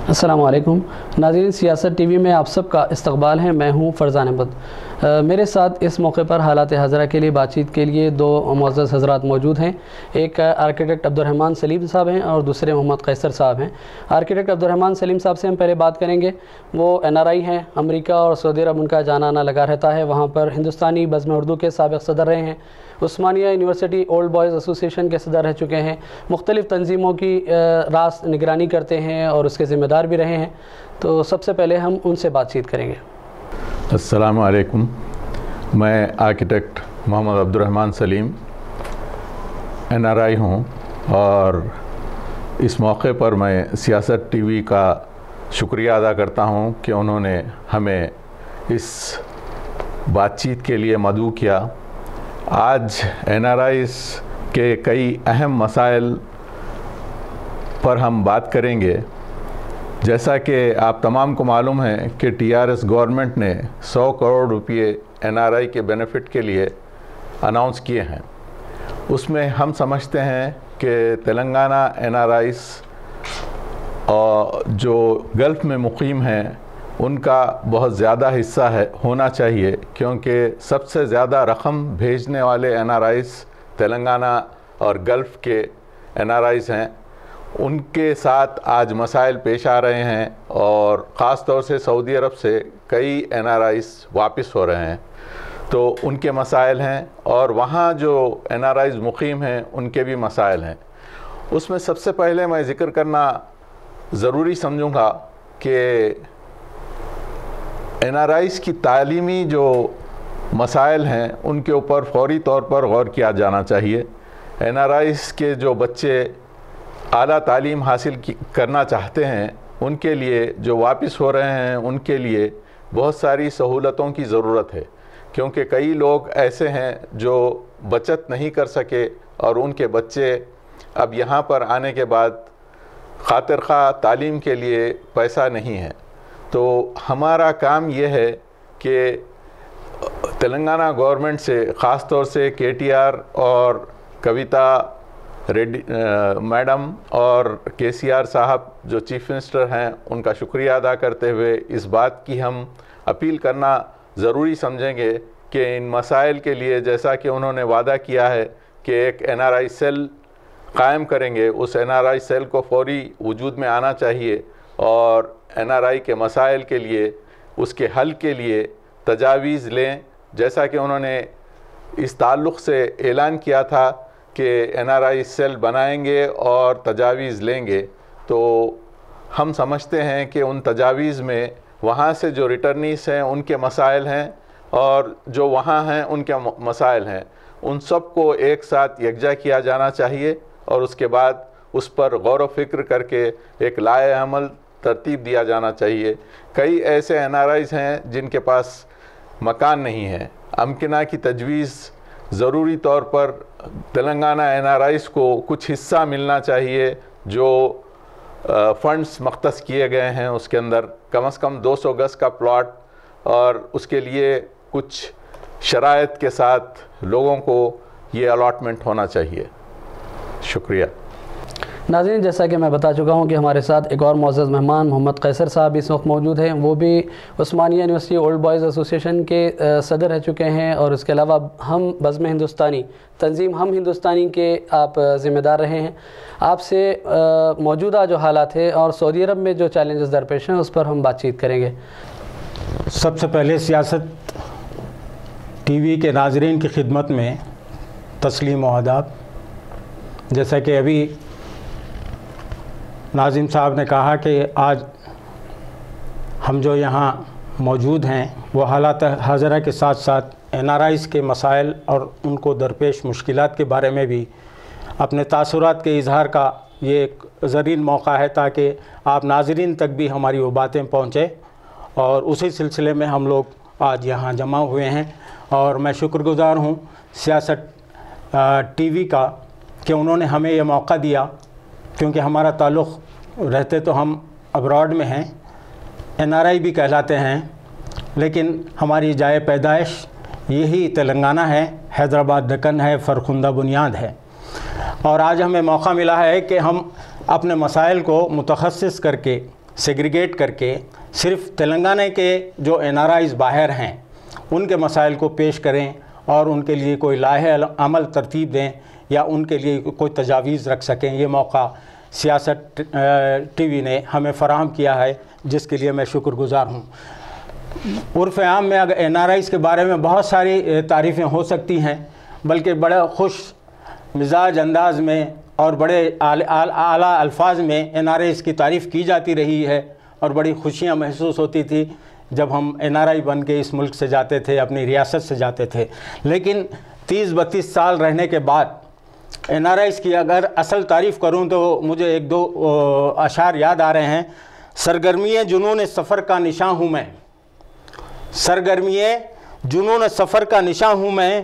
السلام علیکم ناظرین، سیاست ٹی وی میں آپ سب کا استقبال ہے۔ میں ہوں فرزان احمد۔ میرے ساتھ اس موقع پر حالات حاضرہ کے لیے بات چیت کے لیے دو معزز حضرات موجود ہیں۔ ایک آرکیٹیکٹ عبدالرحمن سلیم صاحب ہیں اور دوسرے محمد قیصر صاحب ہیں۔ آرکیٹیکٹ عبدالرحمن سلیم صاحب سے ہم پہلے بات کریں گے۔ وہ NRI ہیں، امریکہ اور سعودی عرب ان کا جانا آنا لگا رہتا ہے۔ وہاں پر ہندوستانی بزم اردو کے سابق صدر رہے ہیں، عثمانیہ یونیورسٹی اولڈ بوائز ایسوسی ایشن کے صدر رہ چکے ہیں، مختلف تنظیموں کی راست نگرانی کرتے ہیں اور اس کے ذمہ دار بھی رہے ہیں۔ تو سب سے پہلے ہم ان سے بات چیت کریں گے۔ السلام علیکم، میں آرکیٹیکٹ محمد عبدالرحمن سلیم NRI ہوں، اور اس موقع پر میں سیاست ٹی وی کا شکریہ ادا کرتا ہوں کہ انہوں نے ہمیں اس بات چیت کے لیے مدعو کیا۔ آج NRIs کے کئی اہم مسائل پر ہم بات کریں گے۔ جیسا کہ آپ تمام کو معلوم ہے کہ TRS گورنمنٹ نے 100 کروڑ روپے NRI کے بینیفٹ کے لیے اناؤنس کیے ہیں۔ اس میں ہم سمجھتے ہیں کہ تلنگانہ NRIs جو گلف میں مقیم ہیں ان کا بہت زیادہ حصہ ہونا چاہیے، کیونکہ سب سے زیادہ رقم بھیجنے والے NRIs تلنگانہ اور گلف کے NRIs ہیں۔ ان کے ساتھ آج مسائل پیش آ رہے ہیں، اور خاص طور سے سعودی عرب سے کئی NRIs واپس ہو رہے ہیں، تو ان کے مسائل ہیں، اور وہاں جو NRIs مقیم ہیں ان کے بھی مسائل ہیں۔ اس میں سب سے پہلے میں ذکر کرنا ضروری سمجھوں گا کہ NRIs کی تعلیمی جو مسائل ہیں ان کے اوپر فوری طور پر غور کیا جانا چاہیے۔ NRIs کے جو بچے اعلیٰ تعلیم حاصل کرنا چاہتے ہیں ان کے لیے جو واپس ہو رہے ہیں ان کے لیے بہت ساری سہولتوں کی ضرورت ہے، کیونکہ کئی لوگ ایسے ہیں جو بچت نہیں کر سکے اور ان کے بچے اب یہاں پر آنے کے بعد خاطر خواہ تعلیم کے لیے پیسہ نہیں ہے۔ تو ہمارا کام یہ ہے کہ تلنگانہ گورنمنٹ سے، خاص طور سے KTR اور کویتا ریڈی میڈم اور KCR صاحب جو چیف منسٹر ہیں ان کا شکریہ ادا کرتے ہوئے اس بات کی ہم اپیل کرنا ضروری سمجھیں گے کہ ان مسائل کے لیے، جیسا کہ انہوں نے وعدہ کیا ہے کہ ایک NRI سیل قائم کریں گے، اس NRI سیل کو فوری وجود میں آنا چاہیے، اور NRI کے مسائل کے لیے، اس کے حل کے لیے تجاویز لیں، جیسا کہ انہوں نے اس تعلق سے اعلان کیا تھا کہ NRI سیل بنائیں گے اور تجاویز لیں گے۔ تو ہم سمجھتے ہیں کہ ان تجاویز میں وہاں سے جو ریٹرنیز ہیں ان کے مسائل ہیں، اور جو وہاں ہیں ان کے مسائل ہیں، ان سب کو ایک ساتھ یکجا کیا جانا چاہیے، اور اس کے بعد اس پر غور و فکر کر کے ایک لائحہ عمل ترتیب دیا جانا چاہیے۔ کئی ایسے NRIs ہیں جن کے پاس مکان نہیں ہے، امکنہ کی تجویز ضروری طور پر تلنگانہ NRIs کو کچھ حصہ ملنا چاہیے، جو فنڈز مختص کیے گئے ہیں اس کے اندر کم از کم 200 گز کا پلاٹ، اور اس کے لیے کچھ شرائط کے ساتھ لوگوں کو یہ الاٹمنٹ ہونا چاہیے۔ شکریہ۔ ناظرین، جیسا کہ میں بتا چکا ہوں کہ ہمارے ساتھ ایک اور معزز مہمان محمد قیصر صاحب اس وقت موجود ہیں۔ وہ بھی عثمانیہ یونیورسٹی اولڈ بوائز ایسوسی ایشن کے صدر رہ چکے ہیں، اور اس کے علاوہ ہم بزم ہندوستانی تنظیم ہم ہندوستانی کے آپ ذمہ دار رہے ہیں۔ آپ سے موجودہ جو حالات ہیں اور سعودی عرب میں جو چیلنجز درپیش ہیں اس پر ہم بات چیت کریں گے۔ سب سے پہلے سیاست ٹی وی کے ناظرین کی خدمت میں تسلیم و آداب۔ جیسا کہ ابھی ناظم صاحب نے کہا کہ آج ہم جو یہاں موجود ہیں وہ حالات حاضرہ کے ساتھ ساتھ NRIs کے مسائل اور ان کو درپیش مشکلات کے بارے میں بھی اپنے تاثرات کے اظہار کا یہ ایک زرین موقع ہے، تاکہ آپ ناظرین تک بھی ہماری وہ باتیں پہنچے، اور اسی سلسلے میں ہم لوگ آج یہاں جمع ہوئے ہیں۔ اور میں شکر گزار ہوں سیاست ٹی وی کا کہ انہوں نے ہمیں یہ موقع دیا، کیونکہ ہمارا تعلق رہتے تو ہم ابراڈ میں ہیں، NRI بھی کہلاتے ہیں، لیکن ہماری جائے پیدائش یہی تلنگانہ ہے، حیدرآباد دکن ہے، فرخندہ بنیاد ہے۔ اور آج ہمیں موقع ملا ہے کہ ہم اپنے مسائل کو متخصص کر کے سیگریگیٹ کر کے صرف تلنگانہ کے جو NRIs باہر ہیں ان کے مسائل کو پیش کریں اور ان کے لیے کوئی لائحہ عمل ترتیب دیں یا ان کے لیے کوئی تجاویز رکھ سکیں. یہ موقع سیاست ٹی وی نے ہمیں فراہم کیا ہے، جس کے لیے میں شکر گزار ہوں. عرف عام میں اگر NRIs کے بارے میں بہت ساری تعریفیں ہو سکتی ہیں، بلکہ بڑے خوش مزاج انداز میں اور بڑے اعلیٰ الفاظ میں NRIs کی تعریف کی جاتی رہی ہے، اور بڑی خوشیاں محسوس ہوتی تھی جب ہم NRI بن کے اس ملک سے جاتے تھے، اپنی ریاست سے جاتے تھے. لیکن 30-32 سال رہنے کے بعد NRIs کی اگر اصل تعریف کروں تو مجھے ایک دو اشعار یاد آ رہے ہیں. سرگرمی جنون سفر کا نشاں ہوں میں، سرگرمی جنون سفر کا نشاں ہوں میں،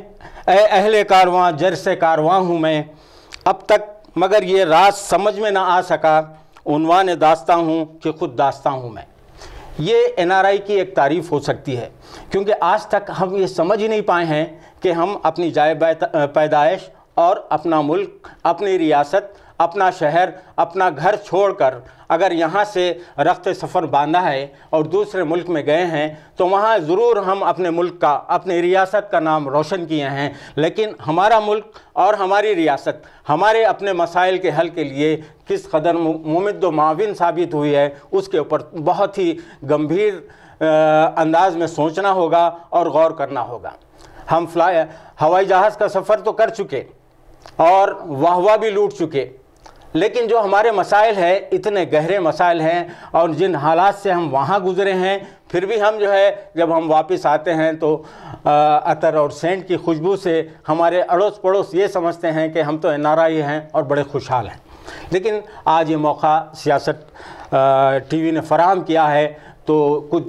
اے اہل کارواں جر سے کارواں ہوں میں، اب تک مگر یہ راز سمجھ میں نہ آ سکا، عنوان داستاں ہوں کہ خود داستاں ہوں میں. یہ NRI کی ایک تعریف ہو سکتی ہے، کیونکہ آج تک ہم یہ سمجھ ہی نہیں پائے ہیں کہ ہم اپنی جائے پیدائش اور اپنا ملک، اپنی ریاست، اپنا شہر، اپنا گھر چھوڑ کر اگر یہاں سے رخت سفر باندھا ہے اور دوسرے ملک میں گئے ہیں تو وہاں ضرور ہم اپنے ملک کا، اپنی ریاست کا نام روشن کیے ہیں، لیکن ہمارا ملک اور ہماری ریاست ہمارے اپنے مسائل کے حل کے لیے کس قدر ممد و معاون ثابت ہوئی ہے، اس کے اوپر بہت ہی گمبھیر انداز میں سوچنا ہوگا اور غور کرنا ہوگا. ہم ہوائی جہاز کا سفر تو کر چکے اور واہ بھی لوٹ چکے، لیکن جو ہمارے مسائل ہیں اتنے گہرے مسائل ہیں، اور جن حالات سے ہم وہاں گزرے ہیں، پھر بھی ہم جو ہے جب ہم واپس آتے ہیں تو عطر اور سینٹ کی خوشبو سے ہمارے اڑوس پڑوس یہ سمجھتے ہیں کہ ہم تو NRI ہیں اور بڑے خوشحال ہیں. لیکن آج یہ موقع سیاست ٹی وی نے فراہم کیا ہے تو کچھ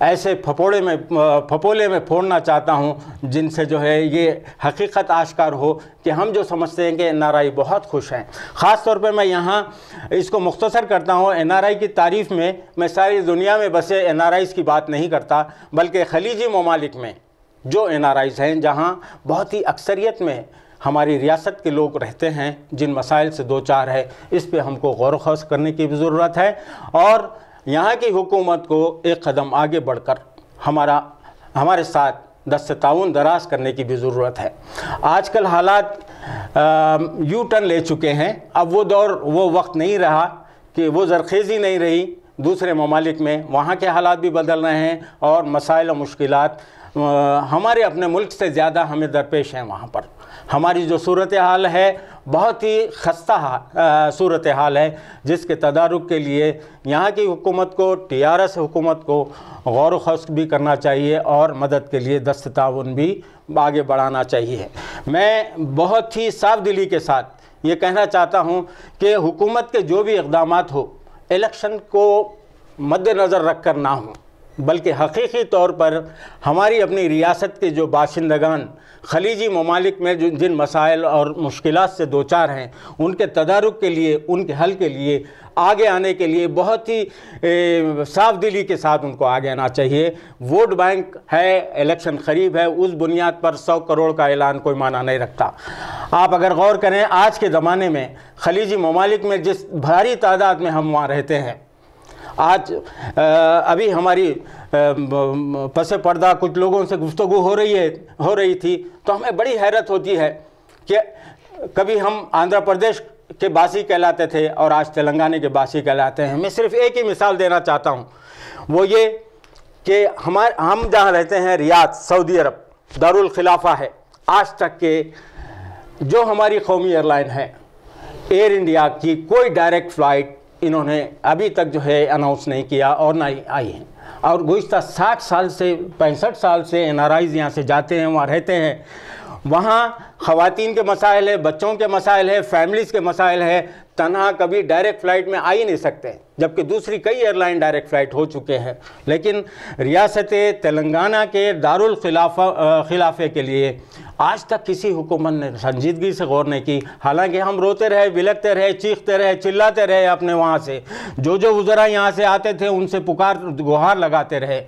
ایسے پھپولے میں پھوڑنا چاہتا ہوں جن سے جو ہے یہ حقیقت آشکار ہو کہ ہم جو سمجھتے ہیں کہ NRI بہت خوش ہیں. خاص طور پہ میں یہاں اس کو مختصر کرتا ہوں. NRI کی تعریف میں ساری دنیا میں بسے NRIs کی بات نہیں کرتا، بلکہ خلیجی ممالک میں جو NRIs ہیں، جہاں بہت ہی اکثریت میں ہماری ریاست کے لوگ رہتے ہیں، جن مسائل سے دوچار ہے، اس پہ ہم کو غور و خوض کرنے کی بھی ضرورت ہے، اور یہاں کی حکومت کو ایک قدم آگے بڑھ کر ہمارے ساتھ دست تعاون دراز کرنے کی بھی ضرورت ہے. آج کل حالات یو ٹرن لے چکے ہیں. اب وہ دور، وہ وقت نہیں رہا کہ وہ زرخیزی نہیں رہی. دوسرے ممالک میں وہاں کے حالات بھی بدل رہے ہیں، اور مسائل و مشکلات ہمارے اپنے ملک سے زیادہ ہمیں درپیش ہیں. وہاں پر ہماری جو صورتحال ہے بہت ہی خستہ صورتحال ہے، جس کے تدارک کے لیے یہاں کی حکومت کو، TRS حکومت کو غور و خوض بھی کرنا چاہیے اور مدد کے لیے دست تعاون بھی آگے بڑھانا چاہیے. میں بہت ہی صاف دلی کے ساتھ یہ کہنا چاہتا ہوں کہ حکومت کے جو بھی اقدامات ہو، الیکشن کو مد نظر رکھ کر نہ ہوں، بلکہ حقیقی طور پر ہماری اپنی ریاست کے جو باشندگان خلیجی ممالک میں جن مسائل اور مشکلات سے دوچار ہیں، ان کے تدارک کے لیے، ان کے حل کے لیے آگے آنے کے لیے بہت ہی صاف دلی کے ساتھ ان کو آگے آنا چاہیے. ووٹ بینک ہے، الیکشن قریب ہے، اس بنیاد پر 100 کروڑ کا اعلان کوئی معنی نہیں رکھتا. آپ اگر غور کریں آج کے زمانے میں خلیجی ممالک میں جس بھاری تعداد میں ہم وہاں رہتے ہیں، آج ابھی ہماری پس پردہ کچھ لوگوں سے گفتگو ہو رہی تھی تو ہمیں بڑی حیرت ہوتی ہے کہ کبھی ہم آندھرا پردیش کے باسی کہلاتے تھے اور آج تلنگانہ کے باسی کہلاتے ہیں. میں صرف ایک ہی مثال دینا چاہتا ہوں، وہ یہ کہ ہم جہاں رہتے ہیں ریاض، سعودی عرب، دارالخلافہ ہے. آج تک کہ جو ہماری قومی ایئر لائن ہے ایئر انڈیا کی کوئی ڈائریکٹ فلائٹ انہوں نے ابھی تک جو ہے اناؤنس نہیں کیا اور نہ آئی ہیں. اور گزشتہ 60 سال سے 65 سال سے NRIs یہاں سے جاتے ہیں، وہاں رہتے ہیں. وہاں خواتین کے مسائل ہے، بچوں کے مسائل ہے، فیملیز کے مسائل ہے. تنہا کبھی ڈائریکٹ فلائٹ میں آ ہی نہیں سکتے، جبکہ دوسری کئی ایئر لائن ڈائریکٹ فلائٹ ہو چکے ہیں. لیکن ریاست تلنگانہ کے دارالخلافے کے لیے آج تک کسی حکومت نے سنجیدگی سے غور نہیں کی. حالانکہ ہم روتے رہے، بلکتے رہے، چیختے رہے، چلاتے رہے اپنے وہاں سے. جو وزراء یہاں سے آتے تھے ان سے پکار گہار لگاتے رہے،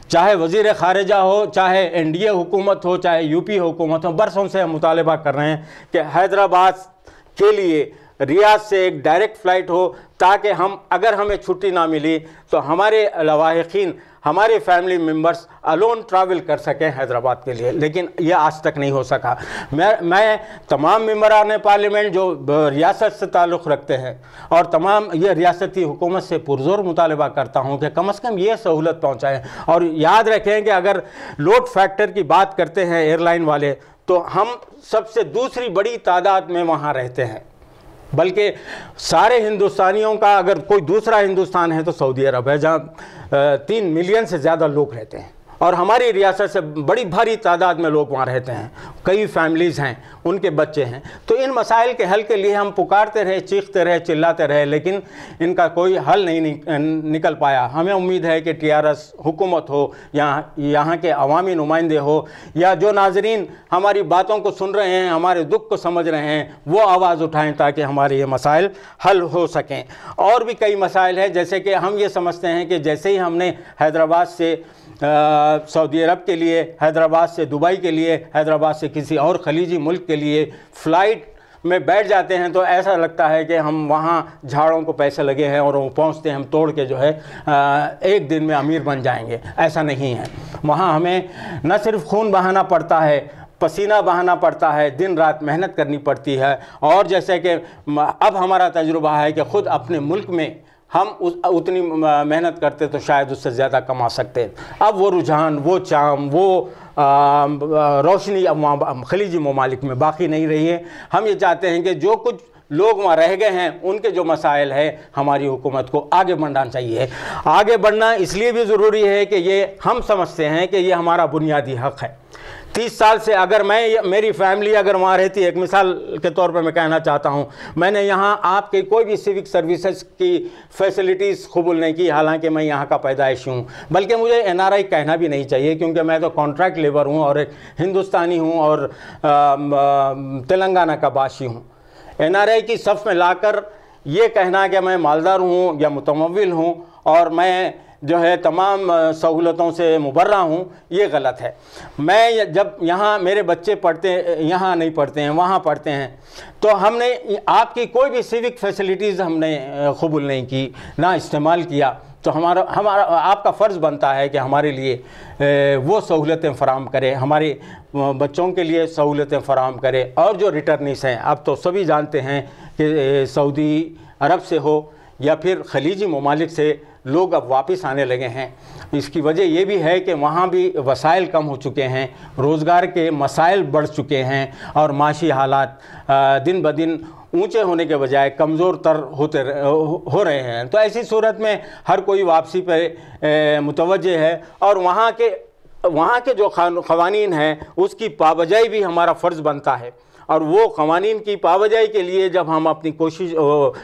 چاہے وزیر خارجہ ہو، چاہے NDA حکومت ہو، چاہے UP حکومت ہو. برسوں سے ہم مطالبہ کر رہے ہیں کہ حیدرآباد کے لیے ریاض سے ایک ڈائریکٹ فلائٹ ہو تاکہ اگر ہمیں چھٹی نہ ملی تو ہمارے لواحقین، ہمارے فیملی ممبرز الون ٹریول کر سکیں حیدرآباد کے لیے، لیکن یہ آج تک نہیں ہو سکا۔ میں تمام ممبران پارلیمنٹ جو ریاست سے تعلق رکھتے ہیں اور تمام یہ ریاستی حکومت سے پرزور مطالبہ کرتا ہوں کہ کم از کم یہ سہولت پہنچائیں، اور یاد رکھیں کہ اگر لوڈ فیکٹر کی بات کرتے ہیں ایئر لائن والے تو ہم سب سے دوسری بڑی تعداد میں وہاں رہتے ہیں، بلکہ سارے ہندوستانیوں کا اگر کوئی دوسرا ہندوستان ہے تو سعودی عرب ہے، جہاں 3 ملین سے زیادہ لوگ رہتے ہیں، اور ہماری ریاست سے بڑی بھاری تعداد میں لوگ وہاں رہتے ہیں، کئی فیملیز ہیں، ان کے بچے ہیں۔ تو ان مسائل کے حل کے لیے ہم پکارتے رہے، چیختے رہے، چلاتے رہے، لیکن ان کا کوئی حل نہیں نکل پایا۔ ہمیں امید ہے کہ TRS حکومت ہو یا یہاں کے عوامی نمائندے ہو یا جو ناظرین ہماری باتوں کو سن رہے ہیں، ہمارے دکھ کو سمجھ رہے ہیں، وہ آواز اٹھائیں تاکہ ہمارے یہ مسائل حل ہو سکیں۔ اور بھی کئی مسائل ہیں، جیسے کہ ہم یہ سمجھتے ہیں کہ جیسے ہی ہم نے حیدرآباد سے سعودی عرب کے لیے، حیدرآباد سے دبئی کے لیے، حیدرآباد سے کسی اور خلیجی ملک کے لیے فلائٹ میں بیٹھ جاتے ہیں تو ایسا لگتا ہے کہ ہم وہاں جھاڑوں کو پیسے لگے ہیں اور وہ پہنچتے ہیں ہم توڑ کے جو ہے ایک دن میں امیر بن جائیں گے۔ ایسا نہیں ہے، وہاں ہمیں نہ صرف خون بہانا پڑتا ہے، پسینہ بہانا پڑتا ہے، دن رات محنت کرنی پڑتی ہے، اور جیسے کہ اب ہمارا تجربہ ہے کہ خود اپنے ملک میں ہم اتنی محنت کرتے تو شاید اس سے زیادہ کما سکتے۔ اب وہ رجحان، وہ چام، وہ روشنی اب خلیجی ممالک میں باقی نہیں رہی ہے۔ ہم یہ چاہتے ہیں کہ جو کچھ لوگ وہاں رہ گئے ہیں ان کے جو مسائل ہیں ہماری حکومت کو آگے بڑھنا چاہیے۔ آگے بڑھنا اس لیے بھی ضروری ہے کہ یہ ہم سمجھتے ہیں کہ یہ ہمارا بنیادی حق ہے۔ 30 سال سے اگر میری فیملی اگر وہاں رہتی ہے، ایک مثال کے طور پر میں کہنا چاہتا ہوں، میں نے یہاں آپ کے کوئی بھی سیوک سروسز کی فیسلٹیز قبول نہیں کی، حالانکہ میں یہاں کا پیدائشی ہوں، بلکہ مجھے NRI کہنا بھی نہیں چاہیے، کیونکہ میں تو کانٹریکٹ لیبر ہوں اور ایک ہندوستانی ہوں اور تلنگانہ کا باسی ہوں۔ NRI کی صف میں لا کر یہ کہنا کہ میں مالدار ہوں یا متمول ہوں اور میں جو ہے تمام سہولتوں سے مبرہ ہوں، یہ غلط ہے۔ میں جب یہاں میرے بچے پڑھتے یہاں نہیں پڑھتے ہیں، وہاں پڑھتے ہیں، تو ہم نے آپ کی کوئی بھی سیوک فیسلٹیز ہم نے قبول نہیں کی، نہ استعمال کیا، تو ہمارا آپ کا فرض بنتا ہے کہ ہمارے لیے وہ سہولتیں فراہم کرے، ہمارے بچوں کے لیے سہولتیں فراہم کرے۔ اور جو ریٹرنیز ہیں، اب تو سبھی جانتے ہیں کہ سعودی عرب سے ہو یا پھر خلیجی ممالک سے لوگ اب واپس آنے لگے ہیں۔ اس کی وجہ یہ بھی ہے کہ وہاں بھی وسائل کم ہو چکے ہیں، روزگار کے مسائل بڑھ چکے ہیں، اور معاشی حالات دن بدن اونچے ہونے کے بجائے کمزور تر ہو رہے ہیں۔ تو ایسی صورت میں ہر کوئی واپسی پہ متوجہ ہے، اور وہاں کے جو قوانین ہیں اس کی پابجائی بھی ہمارا فرض بنتا ہے، اور وہ قوانین کی پابجائی کے لیے جب ہم اپنی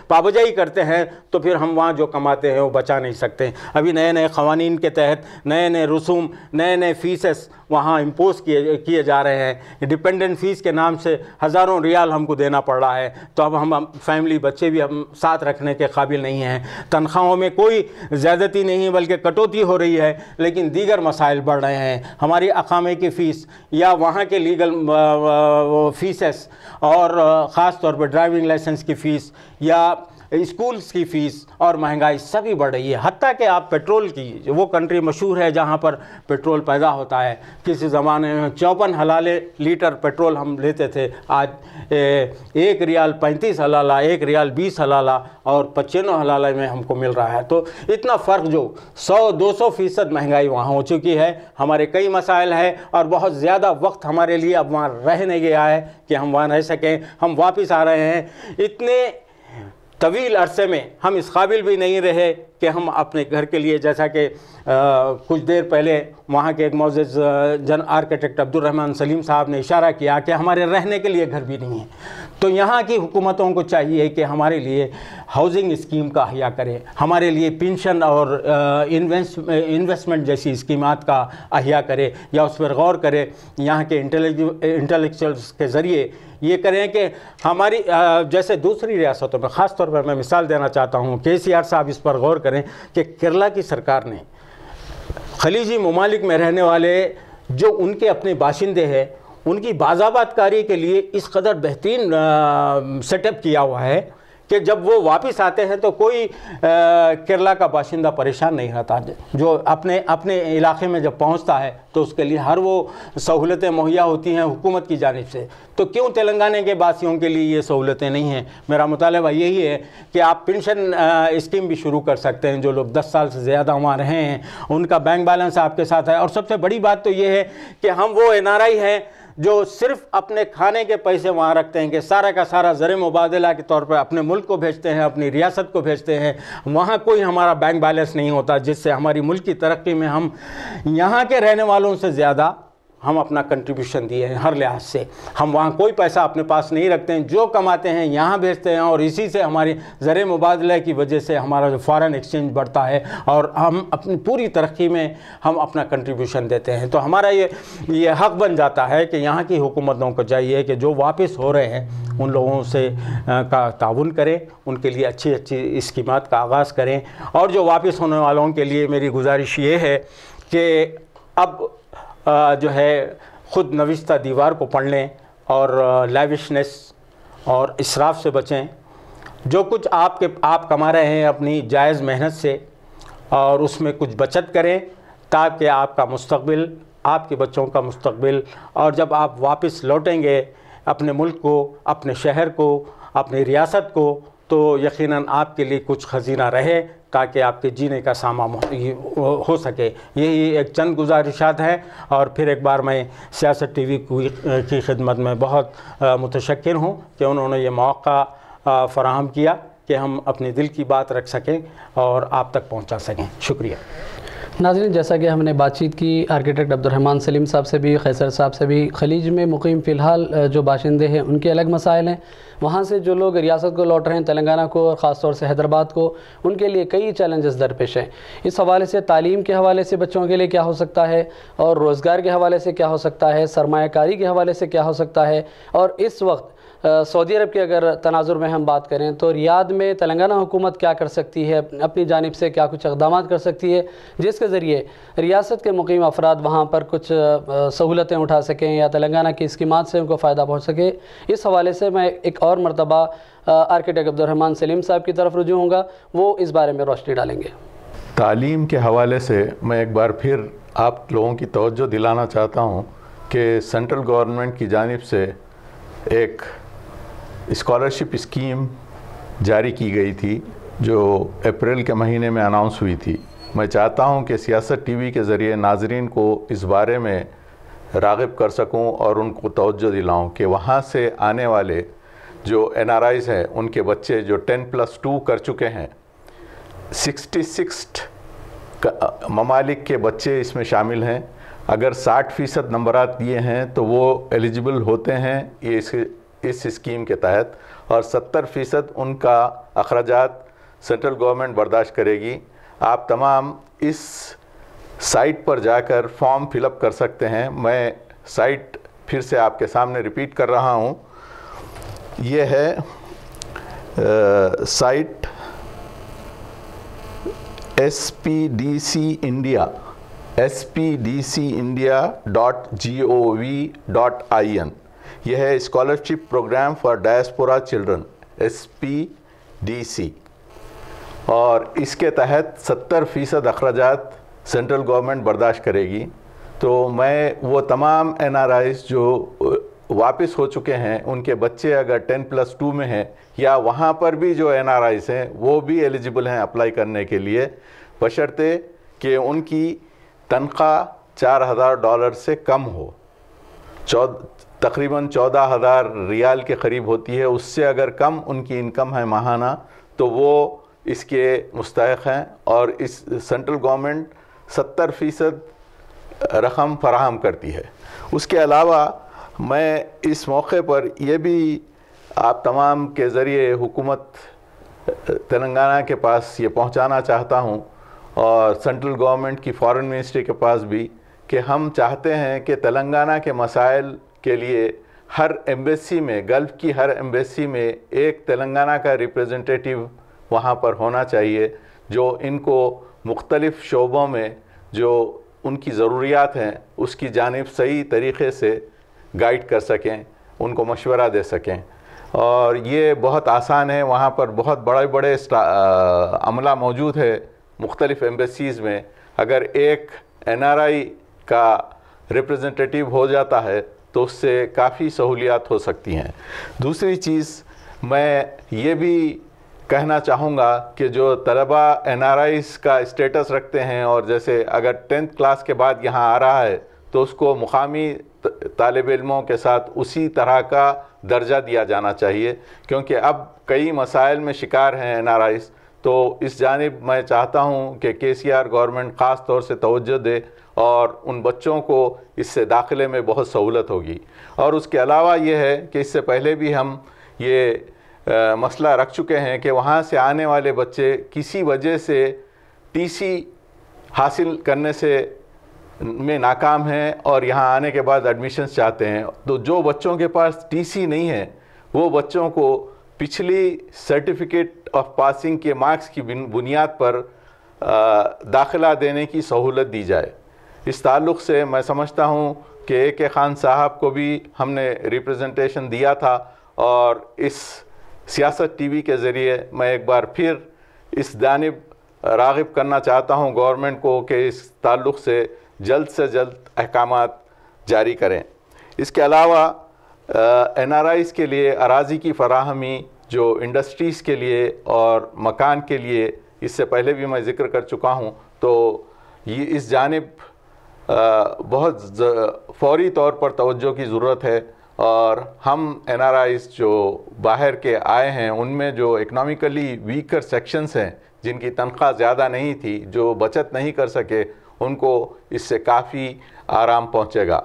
پابجائی کرتے ہیں تو پھر ہم وہاں جو کماتے ہیں وہ بچا نہیں سکتے۔ ابھی نئے قوانین کے تحت نئے رسوم، نئے فیسز وہاں امپوز کیے جا رہے ہیں۔ ڈیپینڈنٹ فیس کے نام سے ہزاروں ریال ہم کو دینا پڑ رہا ہے، تو اب ہم فیملی بچے بھی ہم ساتھ رکھنے کے قابل نہیں ہیں۔ تنخواہوں میں کوئی زیادتی نہیں بلکہ کٹوتی ہو رہی ہے، لیکن دیگر مسائل بڑھ رہے ہیں۔ ہماری اقامے کی فیس یا وہاں کے لیگل فیسز، اور خاص طور پر ڈرائیونگ لائسنس کی فیس یا اسکولز کی فیس اور مہنگائی سبھی بڑھ رہی ہے۔ حتیٰ کہ آپ پیٹرول کی، وہ کنٹری مشہور ہے جہاں پر پیٹرول پیدا ہوتا ہے، کسی زمانے میں 54 حلالے لیٹر پیٹرول ہم لیتے تھے، آج 1 ریال 35 حلالہ، 1 ریال 20 حلالہ اور 95 حلالہ میں ہم کو مل رہا ہے۔ تو اتنا فرق، جو 100-200% مہنگائی وہاں ہو چکی ہے۔ ہمارے کئی مسائل ہیں اور بہت زیادہ وقت ہمارے لیے اب وہاں رہ نہیں گیا ہے کہ ہم وہاں رہ سکیں۔ ہم واپس آ رہے ہیں، اتنے طویل عرصے میں ہم اس قابل بھی نہیں رہے کہ ہم اپنے گھر کے لیے، جیسا کہ کچھ دیر پہلے وہاں کے ایک معزز آرکیٹیکٹ عبدالرحمن سلیم صاحب نے اشارہ کیا کہ ہمارے رہنے کے لیے گھر بھی نہیں ہے۔ تو یہاں کی حکومتوں کو چاہیے کہ ہمارے لیے ہاؤسنگ اسکیم کا احیاء کرے، ہمارے لیے پینشن اور انویسٹمنٹ جیسی اسکیمات کا احیاء کرے، یا اس پر غور کرے، یہاں کے انٹلیکچوئلس کے ذریعے یہ کریں کہ ہماری جیسے دوسری ریاستوں میں، خاص طور پر میں مثال دینا چاہتا ہوں، KCR صاحب اس پر غور کریں کہ کیرلا کی سرکار نے خلیجی ممالک میں رہنے والے جو ان کے اپنے باشندے ہیں، ان کی بازآباد کاری کے لیے اس قدر بہترین سیٹ اپ کیا ہوا ہے کہ جب وہ واپس آتے ہیں تو کوئی کیرلا کا باشندہ پریشان نہیں رہتا. جو اپنے علاقے میں جب پہنچتا ہے تو اس کے لیے ہر وہ سہولتیں مہیا ہوتی ہیں حکومت کی جانب سے. تو کیوں تلنگانہ کے باسیوں کے لیے یہ سہولتیں نہیں ہیں؟ میرا مطالبہ یہی ہے کہ آپ پینشن اسکیم بھی شروع کر سکتے ہیں. جو لوگ 10 سال سے زیادہ وہاں رہے ہیں ان کا بینک بیلنس آپ کے ساتھ ہے. اور سب سے بڑی بات تو یہ ہے کہ ہم وہ NRI ہیں جو صرف اپنے کھانے کے پیسے وہاں رکھتے ہیں کہ سارا کا سارا زر مبادلہ کے طور پر اپنے ملک کو بھیجتے ہیں, اپنی ریاست کو بھیجتے ہیں. وہاں کوئی ہمارا بینک بیلنس نہیں ہوتا جس سے ہماری ملک کی ترقی میں ہم یہاں کے رہنے والوں سے زیادہ ہم اپنا کنٹریبیوشن دیے ہیں ہر لحاظ سے. ہم وہاں کوئی پیسہ اپنے پاس نہیں رکھتے ہیں, جو کماتے ہیں یہاں بھیجتے ہیں اور اسی سے ہماری زر مبادلہ کی وجہ سے ہمارا جو فارن ایکسچینج بڑھتا ہے اور ہم اپنی پوری ترقی میں ہم اپنا کنٹریبیوشن دیتے ہیں. تو ہمارا یہ حق بن جاتا ہے کہ یہاں کی حکومتوں کو چاہیے کہ جو واپس ہو رہے ہیں ان لوگوں سے کا تعاون کریں, ان کے لیے اچھی اسکیمات کا آغاز کریں. اور جو واپس ہونے والوں کے لیے میری گزارش یہ ہے کہ اب جو ہے خود نوشتہ دیوار کو پڑھ لیں اور لیوشنس اور اسراف سے بچیں. جو کچھ آپ کما رہے ہیں اپنی جائز محنت سے اور اس میں کچھ بچت کریں تاکہ آپ کا مستقبل, آپ کے بچوں کا مستقبل, اور جب آپ واپس لوٹیں گے اپنے ملک کو, اپنے شہر کو, اپنی ریاست کو, تو یقیناً آپ کے لیے کچھ خزینہ رہے تاکہ آپ کے جینے کا سامان ہو سکے. یہی ایک چند گزارشات ہیں. اور پھر ایک بار میں سیاست ٹی وی کی خدمت میں بہت متشکر ہوں کہ انہوں نے یہ موقع فراہم کیا کہ ہم اپنے دل کی بات رکھ سکیں اور آپ تک پہنچا سکیں. شکریہ. ناظرین, جیسا کہ ہم نے بات چیت کی آرکیٹیکٹ عبدالرحمن سلیم صاحب سے بھی, قیصر صاحب سے بھی. خلیج میں مقیم فی الحال جو باشندے ہیں ان کے الگ مسائل ہیں. وہاں سے جو لوگ ریاست کو لوٹ رہے ہیں, تلنگانہ کو اور خاص طور سے حیدرآباد کو, ان کے لیے کئی چیلنجز درپیش ہیں. اس حوالے سے تعلیم کے حوالے سے بچوں کے لیے کیا ہو سکتا ہے, اور روزگار کے حوالے سے کیا ہو سکتا ہے, سرمایہ کاری کے حوالے سے کیا ہو سکتا ہے. اور اس وقت سعودی عرب کے اگر تناظر میں ہم بات کریں تو ریاض میں تلنگانہ حکومت کیا کر سکتی ہے, اپنی جانب سے کیا کچھ اقدامات کر سکتی ہے جس کے ذریعے ریاست کے مقیم افراد وہاں پر کچھ سہولتیں اٹھا سکیں یا تلنگانہ کی اسکیمات سے ان کو فائدہ پہنچ سکے. اس حوالے سے میں ایک اور مرتبہ آرکیٹیکٹ عبدالرحمن سلیم صاحب کی طرف رجوع ہوں گا, وہ اس بارے میں روشنی ڈالیں گے. تعلیم کے حوالے سے میں ایک بار پھر آپ لوگوں کی توجہ دلانا چاہتا ہوں کہ سینٹرل گورنمنٹ کی جانب سے ایک اسکالرشپ اسکیم جاری کی گئی تھی جو اپریل کے مہینے میں اناؤنس ہوئی تھی. میں چاہتا ہوں کہ سیاست ٹی وی کے ذریعے ناظرین کو اس بارے میں راغب کر سکوں اور ان کو توجہ دلاؤں کہ وہاں سے آنے والے جو NRIs ہیں ان کے بچے جو 10+2 کر چکے ہیں, 66 ممالک کے بچے اس میں شامل ہیں. اگر 60% نمبرات دیے ہیں تو وہ ایلیجبل ہوتے ہیں اس اسکیم کے تحت, اور 70% ان کا اخراجات سینٹرل گورنمنٹ برداشت کرے گی. آپ تمام اس سائٹ پر جا کر فارم فل اپ کر سکتے ہیں. میں سائٹ پھر سے آپ کے سامنے ریپیٹ کر رہا ہوں. یہ ہے سائٹ spdcindia.gov.in. یہ ہے scholarship program for diaspora children, SPDC, اور اس کے تحت 70% اخراجات سینٹرل گورنمنٹ برداشت کرے گی. تو میں وہ تمام NRIs جو واپس ہو چکے ہیں ان کے بچے اگر 10+2 میں ہیں یا وہاں پر بھی جو NRIs ہیں وہ بھی ایلیجبل ہیں اپلائی کرنے کے لیے, بشرطے کہ ان کی تنخواہ $4,000 سے کم ہو. تقریباً 14,000 ریال کے قریب ہوتی ہے. اس سے اگر کم ان کی انکم ہے ماہانہ تو وہ اس کے مستحق ہیں, اور اس سینٹرل گورنمنٹ 70% رقم فراہم کرتی ہے. اس کے علاوہ میں اس موقع پر یہ بھی آپ تمام کے ذریعے حکومت تلنگانہ کے پاس یہ پہنچانا چاہتا ہوں, اور سینٹرل گورنمنٹ کی فارن منسٹری کے پاس بھی, کہ ہم چاہتے ہیں کہ تلنگانہ کے مسائل کے لیے ہر ایمبیسی میں, گلف کی ہر ایمبیسی میں ایک تلنگانہ کا ریپریزنٹیٹیو وہاں پر ہونا چاہیے جو ان کو مختلف شعبوں میں جو ان کی ضروریات ہیں اس کی جانب صحیح طریقے سے گائیڈ کر سکیں, ان کو مشورہ دے سکیں. اور یہ بہت آسان ہے. وہاں پر بہت بڑے بڑے عملہ موجود ہے مختلف ایمبیسیز میں. اگر ایک NRI کا ریپریزنٹیٹیو ہو جاتا ہے تو اس سے کافی سہولیات ہو سکتی ہیں. دوسری چیز میں یہ بھی کہنا چاہوں گا کہ جو طلبہ NRIs کا اسٹیٹس رکھتے ہیں اور جیسے اگر 10th کلاس کے بعد یہاں آ رہا ہے تو اس کو مقامی طالب علموں کے ساتھ اسی طرح کا درجہ دیا جانا چاہیے، کیونکہ اب کئی مسائل میں شکار ہیں NRIs. تو اس جانب میں چاہتا ہوں کہ KCR گورنمنٹ خاص طور سے توجہ دے اور ان بچوں کو اس سے داخلے میں بہت سہولت ہوگی. اور اس کے علاوہ یہ ہے کہ اس سے پہلے بھی ہم یہ مسئلہ رکھ چکے ہیں کہ وہاں سے آنے والے بچے کسی وجہ سے TC حاصل کرنے میں ناکام ہیں اور یہاں آنے کے بعد ایڈمیشنز چاہتے ہیں. تو جو بچوں کے پاس TC نہیں ہے وہ بچوں کو پچھلی سرٹیفکیٹ آف پاسنگ کے مارکس کی بنیاد پر داخلہ دینے کی سہولت دی جائے. اس تعلق سے میں سمجھتا ہوں کہ AK خان صاحب کو بھی ہم نے ریپریزنٹیشن دیا تھا اور اس سیاست TV کے ذریعے میں ایک بار پھر اس جانب راغب کرنا چاہتا ہوں گورنمنٹ کو کہ اس تعلق سے جلد احکامات جاری کریں. اس کے علاوہ NRIs کے لیے اراضی کی فراہمی جو انڈسٹریز کے لیے اور مکان کے لیے اس سے پہلے بھی میں ذکر کر چکا ہوں، تو یہ اس جانب بہت فوری طور پر توجہ کی ضرورت ہے. اور ہم NRIs جو باہر کے آئے ہیں ان میں جو اکنامیکلی ویکر سیکشنز ہیں جن کی تنخواہ زیادہ نہیں تھی، جو بچت نہیں کر سکے، ان کو اس سے کافی آرام پہنچے گا.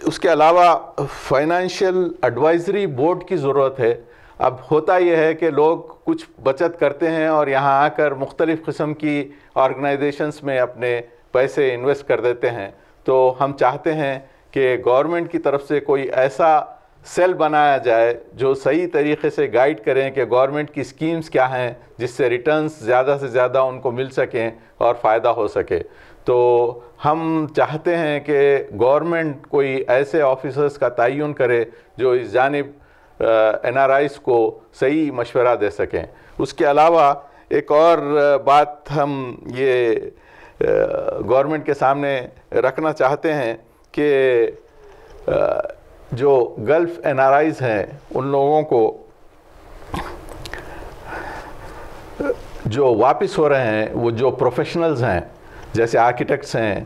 اس کے علاوہ فائنینشیل ایڈوائزری بورڈ کی ضرورت ہے. اب ہوتا یہ ہے کہ لوگ کچھ بچت کرتے ہیں اور یہاں آ کر مختلف قسم کی آرگنائزیشنز میں اپنے پیسے انویسٹ کر دیتے ہیں. تو ہم چاہتے ہیں کہ گورنمنٹ کی طرف سے کوئی ایسا سیل بنایا جائے جو صحیح طریقے سے گائیڈ کریں کہ گورنمنٹ کی اسکیمز کیا ہیں جس سے ریٹرنز زیادہ سے زیادہ ان کو مل سکیں اور فائدہ ہو سکے. تو ہم چاہتے ہیں کہ گورنمنٹ کوئی ایسے آفیسرز کا تعین کرے جو اس جانب NRIs کو صحیح مشورہ دے سکیں. اس کے علاوہ ایک اور بات ہم یہ گورنمنٹ کے سامنے رکھنا چاہتے ہیں کہ جو گلف NRIs ہیں ان لوگوں کو جو واپس ہو رہے ہیں وہ جو پروفیشنلز ہیں جیسے آرکیٹیکٹس ہیں،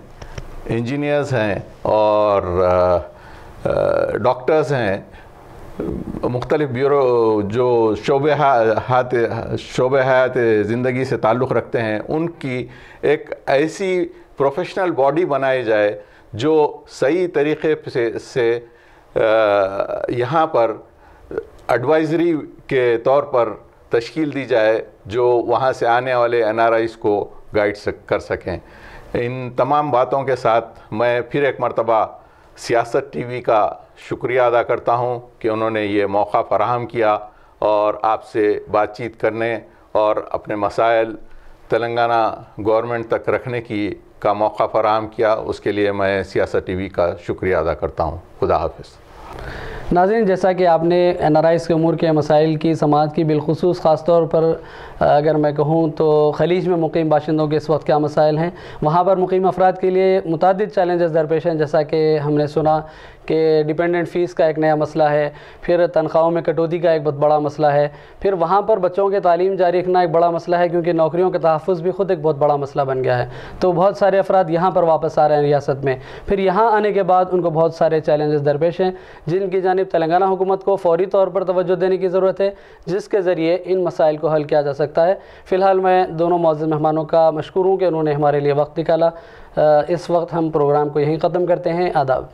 انجینئرز ہیں اور ڈاکٹرز ہیں، مختلف بیورو جو شعبہ حیات زندگی سے تعلق رکھتے ہیں، ان کی ایک ایسی پروفیشنل باڈی بنائی جائے جو صحیح طریقے سے یہاں پر ایڈوائزری کے طور پر تشکیل دی جائے جو وہاں سے آنے والے NRIs کو گائیڈ کر سکیں. ان تمام باتوں کے ساتھ میں پھر ایک مرتبہ سیاست TV کا شکریہ ادا کرتا ہوں کہ انہوں نے یہ موقع فراہم کیا اور آپ سے بات چیت کرنے اور اپنے مسائل تلنگانہ گورنمنٹ تک رکھنے کا موقع فراہم کیا. اس کے لیے میں سیاست TV کا شکریہ ادا کرتا ہوں. خدا حافظ. ناظرین، جیسا کہ آپ نے NRIs کے امور کے مسائل کی سماعت کی، بالخصوص خاص طور پر اگر میں کہوں تو خلیج میں مقیم باشندوں کے اس وقت کیا مسائل ہیں، وہاں پر مقیم افراد کے لیے متعدد چیلنجز درپیش ہیں. جیسا کہ ہم نے سنا کہ ڈیپینڈنٹ فیس کا ایک نیا مسئلہ ہے، پھر تنخواہوں میں کٹوتی کا ایک بہت بڑا مسئلہ ہے، پھر وہاں پر بچوں کے تعلیم جاری رکھنا ایک بڑا مسئلہ ہے کیونکہ نوکریوں کے تحفظ بھی خود ایک بہت بڑا مسئلہ بن گیا ہے. تو بہت سارے افراد یہاں پر واپس آ رہے ہیں ریاست میں، پھر یہاں آنے کے بعد ان کو بہت سارے چیلنجز درپیش ہیں جن کی جانب تلنگانہ حکومت کو فوری طور پر توجہ دینے کی ضرورت ہے، جس کے ذریعے ان مسائل کو حل کیا جا سکتا ہے. فی الحال میں دونوں معزز مہمانوں کا مشکور ہوں کہ انہوں نے ہمارے لیے وقت نکالا. اس وقت ہم پروگرام کو یہیں ختم کرتے ہیں. آداب.